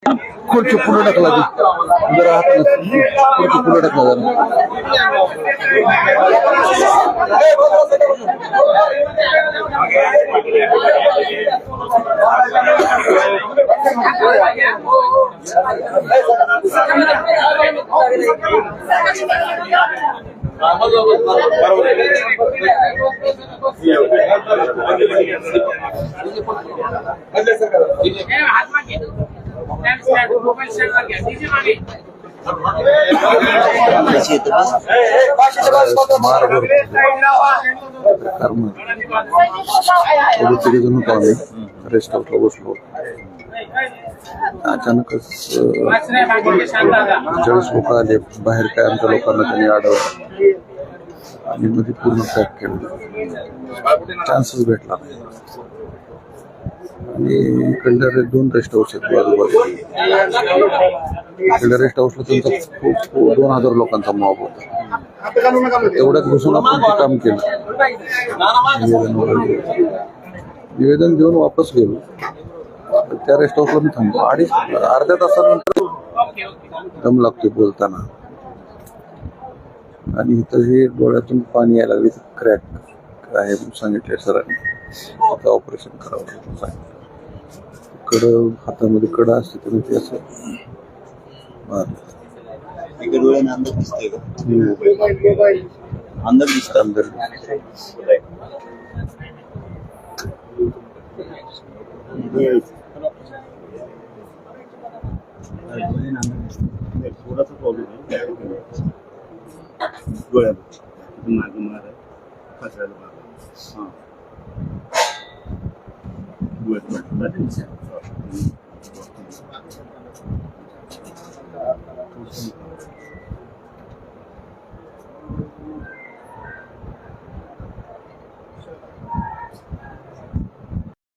खुर्ची पुढे टाकला जरा हात खुर्ची पुढे टाकला जरा रेस्ट हाऊसला बसलो अचानकच 40 लोक आले बाहेर काय आमच्या लोकांना त्यांनी अडवलं आणि मध्ये पूर्ण पॅक केलं चान्सच भेटला नाही आणि इकडल्या 2 रेस्ट हाऊस आहेत बाजूबाजू इकडल्या रेस्ट हाऊसला त्यांचा खूप 2000 लोकांचा मॉब होता तेवढ्यात घुसून आपण ते काम केलं निवेदन देऊन वापस गेलो त्या रेस्ट हाऊसला मी थांबलो अर्ध्या तासानंतर दम लागतोय बोलताना आणि इथं हे डोळ्यातून पाणी यायला लागले क्रॅक आहे सांगितले सरांनी आता ऑपरेशन करावं लागतं सांगितलं कडं हातामध्ये कडा असते तर ते असं अंदर दिसतंय का अंदर दिसतं अंदर थोडासा प्रॉब्लेम आहे डोळ्यात मार्ग मार आहे कचऱ्याला मार हां डोळ्यात